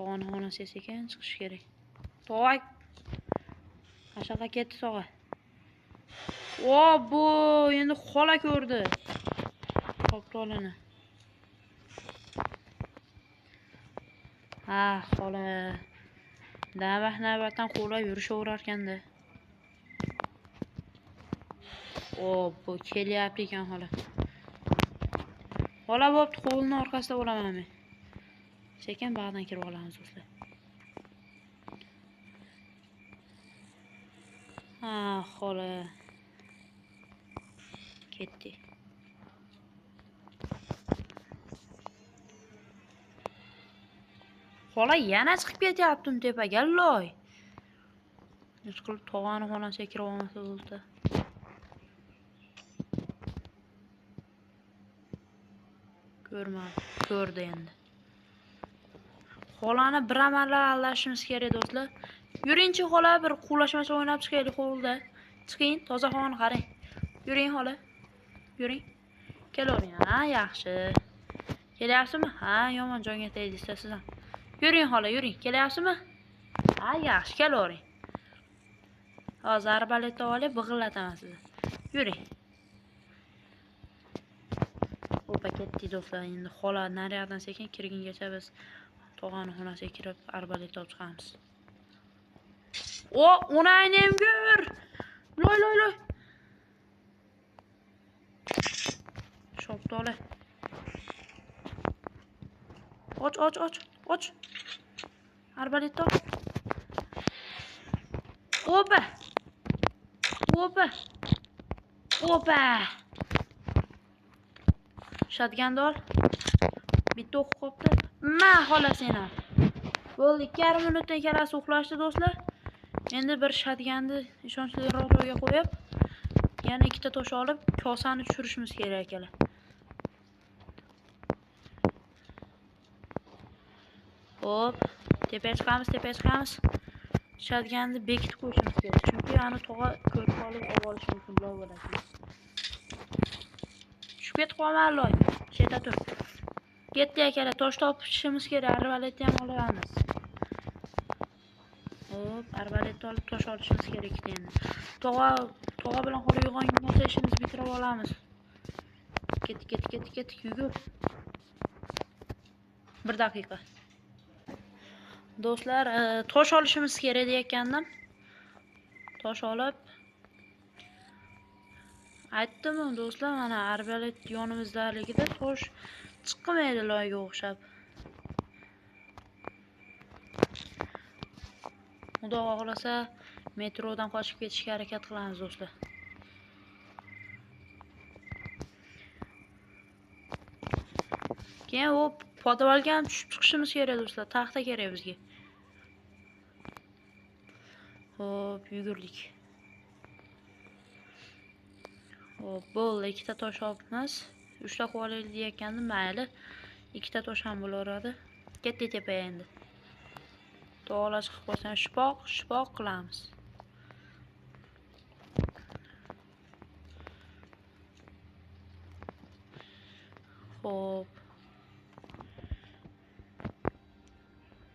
Tog'ani xonasi ekan, chiqish kerak. Tog'a. Qashaqa ketdi tog'a. Bu endi xola ko'rdi. Toptolini. Ha, xola. Navbatdan qo'lab yurishaverarkan-da. Bu kelyapti ekan xola. Xola bo'pti, qo'lni orqasida bo'laman men. Sekin bag'dan kirib olamiz do'stlar. Ha, xola. Ketdi. Xola yana chiqib ketyaptim tepaga, loy. Hech qilib tog'ani xonasiga kirib olmasa do'stlar. Ko'rdi endi. Xolani bir amallab aldashimiz kerak do'stlar. Yuringchi xola, bir quvlashmacha o'ynab chiqaylik hovlida. Chiqing, toza havoni qarang. Yuring xola. Yuring. Kelavering. Ha, yaxshi. Kelyapsizmi? Ha, yomon joyga tegdingiz siz ham. Yuring xola, yuring. Kelyapsizmi? Ha, yaxshi, kelavering. Hozir arbaletni olib big'illataman sizni. Yuring. Ketdi do'stlar. Endi xola naryoqdan sekin kirgungacha biz tog'ani xonasiga kirib arbalet olib chiqamiz. Onaynem gör. Loy. Shoptole. Och. Arbalet ol. Opa. Shotganda ol. Bitta o'q qopti. Ma xola seni. Bo'ldi, 2,5 minutdan ikkalasi uxlashdi do'stlar. Endi bir shotganni ishonchliroq joyga qo'yib, yana ikkita tosh olib, kosani tushirishimiz kerak akalar. Hop, tepaga chiqamiz. Shotganni bekitib qo'yishimiz kerak. Chunki ani tog'a ko'rib qolib olish mumkin bo'ladi. Tushib ketib qolmay loy. Cheta tur. Ketdi akalar, tosh topishimiz kerak. Arbaletni ham olamiz. Hop, arbaletni olib tosh olishimiz kerak endi. Tog'a bilan xola uyg'onguncha ishimizni bitirib olamiz. Ket, yugur. 1 daqiqa. Do'stlar, tosh olishimiz kerak degandim. Tosh olib aytdim do'stlar, mana arbalet yonimizdaligida tosh chiqmaydi loyga o'xshab. Xudo xohlasa metrodan qochib ketishga harakat qilamiz do'stlar. Keyin podvalga ham tushib chiqishimiz kerak do'stlar. Taxta kerak bizga. Hop, yugurdik. Hop, bo'ldi, 2 ta tosh olibmiz. 3 ta qo'yaylik degandim, mayli. 2 ta tosh ham bo'laveradi. Ketdi tepaga endi. Tog'lar chiqib qolsa shipoq qilamiz. Hop.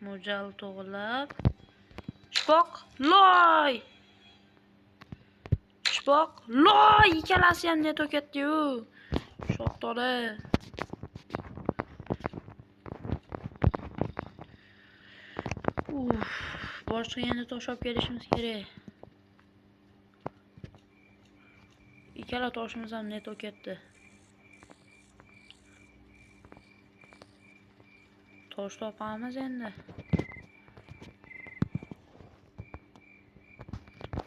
Mo'jal to'g'rilab. Shipoq, loy! Ikkalasi ham net o'katdi-yu. Shoptole. Boshqa endi tosh olib kelishimiz kerak. Ikkala toshimiz ham net o'katdi. Tosh topamiz endi.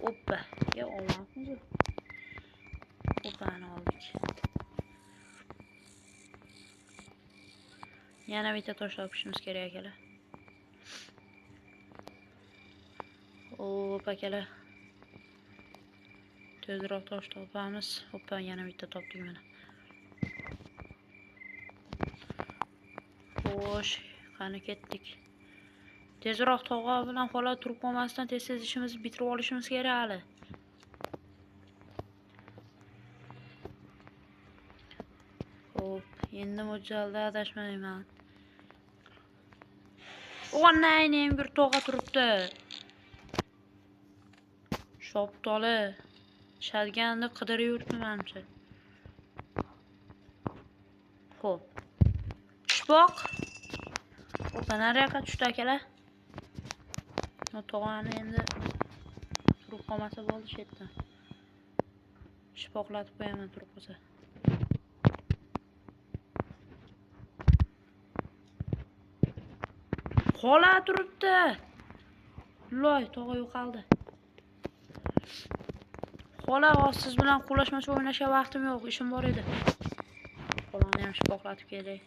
Oppa, olmamiz. Oppani oldik. Yana bitta tosh topishimiz kerak akalar. Hop akalar. Tezroq tosh topamiz. Hoppa, yana bitta topdik mana. Xo'sh, qani ketdik. Tezroq tog'a bilan xola turib qolmasdan tez ishimizni bitirib olishimiz kerak hali. Hop, endi mo'ljalda adashmayman. O'g'annayning bir to'g'a turibdi. Shoptoli. Shadganni qidirib yuribdi menimcha. Xo'p. Tushboq. O'pa nariyoqqa tushdi akalar. To'g'ani endi turib qolmasa bo'ldi shu yerdan. Shpoqlatib qo'yaman turib qolsa. Xola turibdi. Loy, tog'a yo'qoldi. Xola, siz bilan quvlashmacha o'ynashga vaqtim yo'q, ishim bor edi. Xolani ham shpoqlatib kelay.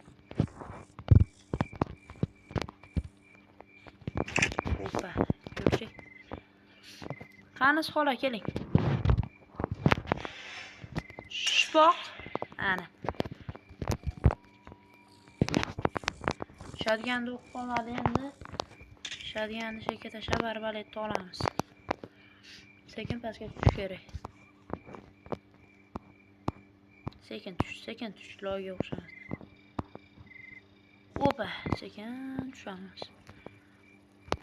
Opa, ko'rchik. Qani xola, keling. Shpoq. Ana. Shadganni o'qib qolmadi endi. Shadganni shekka tashlab arbaletni olamiz. Sekin pastga tushish kerak. Sekin tush, loyga o'xshamas. Opa, sekin tushamiz.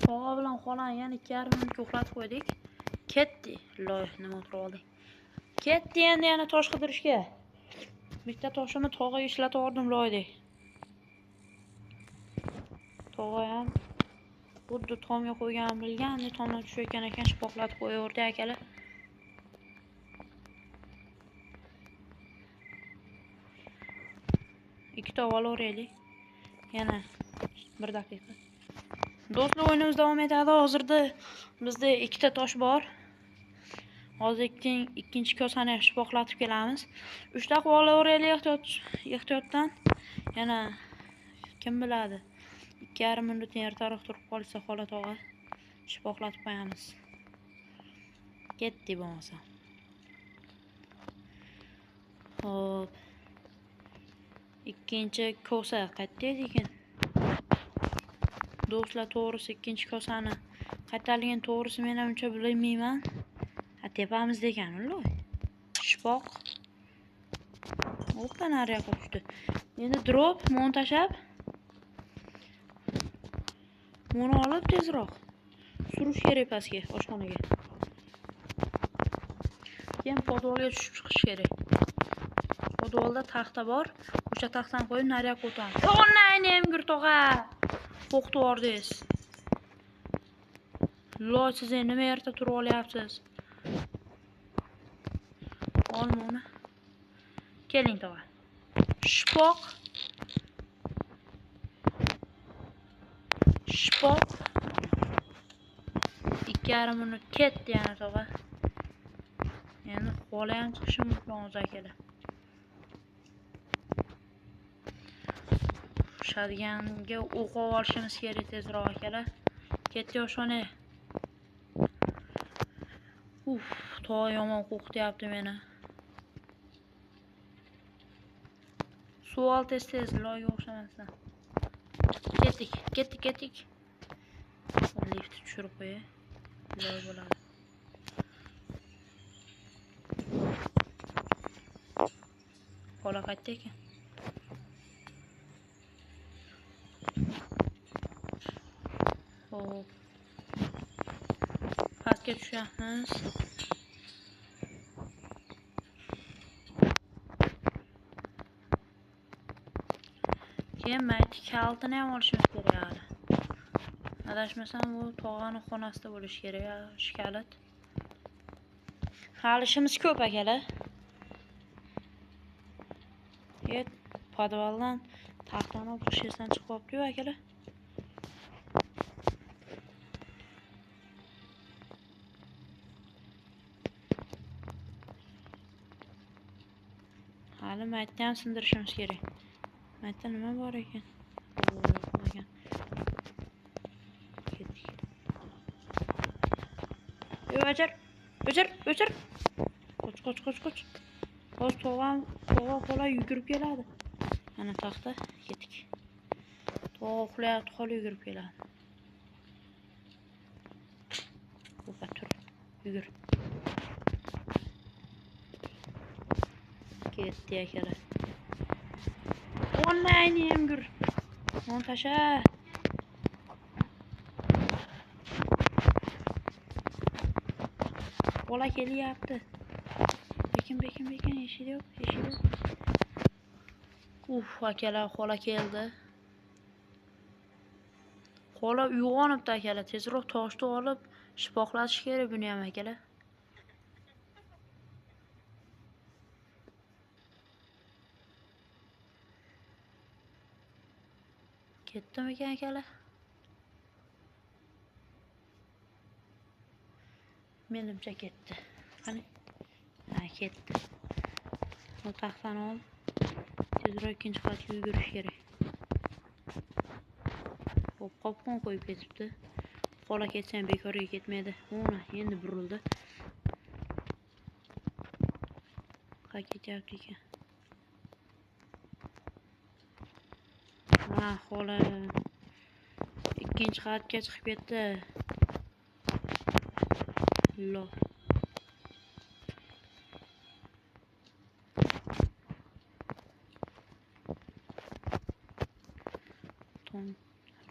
Tog'a bilan xolani yana 2,5 minutga uxlatib qo'ydik. Ketdi. Loy, nima o'tirib olding? Ketdi endi yana tosh qidirishga. Bitta toshimni tog'aga ishlatib oldim loydek. Tog'a ham xuddi tomga qo'ygan bilgandek tomdan tushayotgan ekan, shpoqlatib qo'yaverdi akalar. Ikkita olaveraylik. Yana 1 daqiqa. Do'stlar, o'yinimiz davom etadi. Hozirda bizda 2 ta tosh bor. Hozir ikkinchi kosani shpoqlatib kelamiz. 3 daqiqa olaveraylik ehtiyotdan. Yana kim biladi? 2,5 minutdan ertaroq turib qolsa xola tog'a shpoqlatib qo'yamiz. Ketdi bo'lmasa. Xo'p. Ikkinchi kosa qayerda ekan? Do'stlar, to'g'risi ikkinchi kosani qayerdaligini to'g'risi men ham uncha bilmayman. Tepamizda ekan-ku. Shpoq. Oppa, nariyoqqa tushdi. Endi drop mon tashab. Moni olib tezroq surish kerak pastga, oshxonaga. Keyin podvolga tushib chiqish kerak. Podvolda taxta bor. O'sha taxtani qo'yib nariyoqqa o'tamiz. O'g'annayning bir tog'a. O'qitib yubordingiz. Loy, siz nima yerda turib olyapsiz? Olmoni. Keling tog'a. Shpoq. Shpoq. 2,5 minut ketdi yana tog'a. Endi xola ham chiqishi mumkin o'zi akalar. Shadganga o'q olishimiz kerak tezroq akalar. Ketdi oshxona. Tog'a yomon qo'rqityapti meni. Suv ol tez, loyga o'xshamasdan. Ketdik. Liftni tushirib qo'yay. Loy bo'ladi. Xola qayerda ekan? Xo'p. Pastga tushamiz. Keyin maytni kalitini ham olishimiz kerak hali. Adashmasam bu tog'ani xonasida bo'lishi kerak, shkalit. Hali ishimiz ko'p akalar. Podvaldan taxtani olib chiqishdan chiqib qolibdi-ku akalar. Hali maytni ham sindirishimiz kerak. Maytda nima bor ekan? Ketdik. O'chir. Qoch. Hozir tog'a xola yugurib keladi. Mana taxta, ketdik. Tog'a uxlayapti, xola yugurib keladi. O'pa, tur. Yugur. Ketdi akalar. Onlayni yemgur. Montasha. Xola kelyapti. Bekin, eshik yo'q. Akalar, xola keldi. Xola uyg'onibdi akalar. Tezroq toshni olib, shipoqlatish kerak buni ham akalar. Ketdimikan akalar? Menimcha ketdi. Qani? Ha, ketdi. Bu taxtani ol. Tezroq ikkinchi qavatga yugurish kerak. Qopqon qo'yib ketibdi. Xola ketsa ham bekorga ketmaydi. Mana endi burildi. Qa ketyapti ekan. Ha, xola ikkinchi qavatga chiqib ketdi. Lo.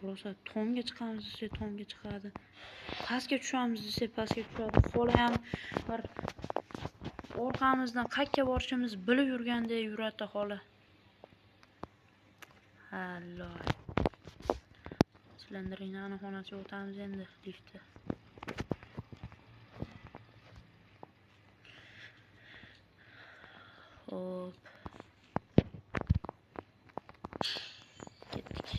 Rosa tomga chiqamiz desa tomga chiqadi. Pastga tushamiz desa pastga tushadi. Xola ham bir orqamizdan qayerga borishimizni bilib yurgandek yuradi xola. Hallo. Silindirning xonasiga o'tamiz endi liftda. Hop. Ketdik.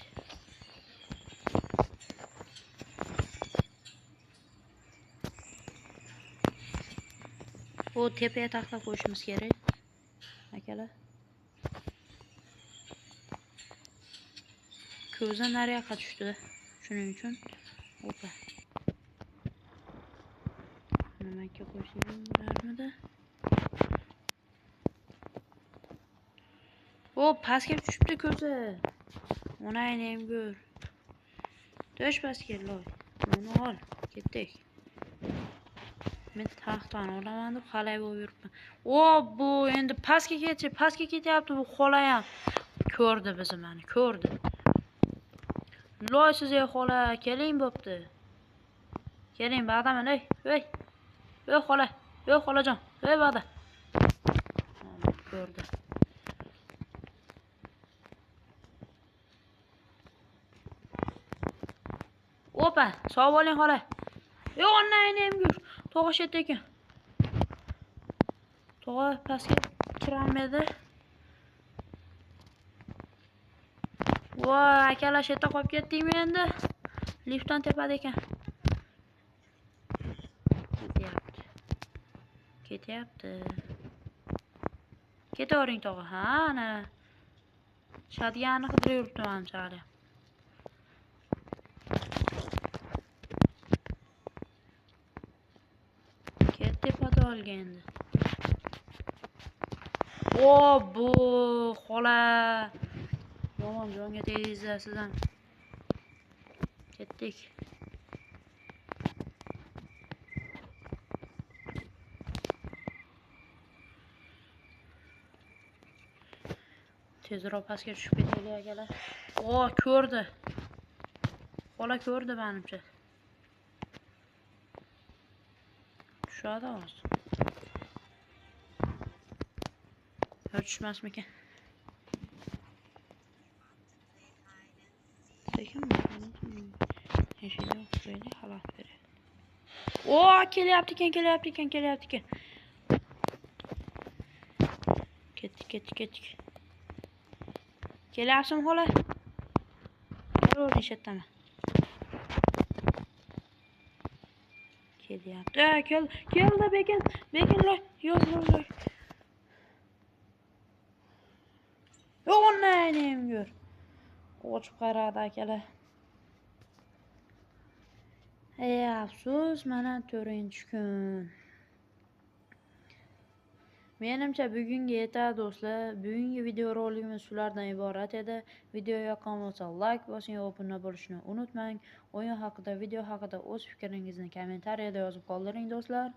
Bu tepaga taxlab qo'yishimiz kerak. Akalar. Ko'za nariyoqqa tushdi. Shuning uchun opa. Nimaga qo'yishim bo'larmidi? O, pastga tushibdi ko'za. Onayni ham ko'r. Tush pastga loy. Buni ol. Ketdik. Men taxtani olaman deb qalay bo'lib yuribman. O, bu endi pastga ketyapti bu xola ham. Ko'rdi bizni meni, ko'rdi. Loy siz xola, keling bo'pti. Keling, bag'daman, ey. Ey xola. Ey xolajon. Ey bag'da. Ko'rdi. Opa, sog' bo'ling xola. Yo'q, onayni ham yur. Tog'a shet ekan. Tog'a pastga kirolmaydi. Voy, akalar shetda qolib ketdingmi endi? Liftdan tepada ekan. Ketyapti. Ketavering tog'a. Ha, ana. Shadiyani qidirib yuribdi menimcha hali. Tepada olgan endi. O, bu xola. Yomon jonga tegdingizlar siz ham. Ketdik. Tezroq pastga tushib ketaylik akalar. O, ko'rdi. Xola ko'rdi menimcha. Tushadi hozir. Tushmasmikan? Sekinmi? Eshikni o'qiylik, xalaqit beradi. O, kelyapti ekan. Ketdik. Kelyapsizmi xola? Kelavering shetdaman. Kelyapti. Keldi bekin loy. Yo'q. Yo'q, onayni ham ko'r. Ochib qaradi akalar. Ey afsus, mana 4-kun. Menimcha bugunga yetadi do'stlar. Bugungi video roligimiz shulardan iborat edi. Video yoqqan bo'lsa like bosing, obuna bo'lishni unutmang. O'yin haqida, video haqida o'z fikringizni kommentariyada yozib qoldiring do'stlar.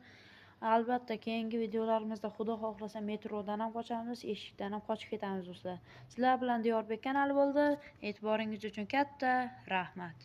Albatta keyingi videolarimizda xudo xohlasa metrodan ham qochamiz, eshikdan ham qochib ketamiz do'stlar. Sizlar bilan Diyorbek kanali bo'ldi. E'tiboringiz uchun katta rahmat.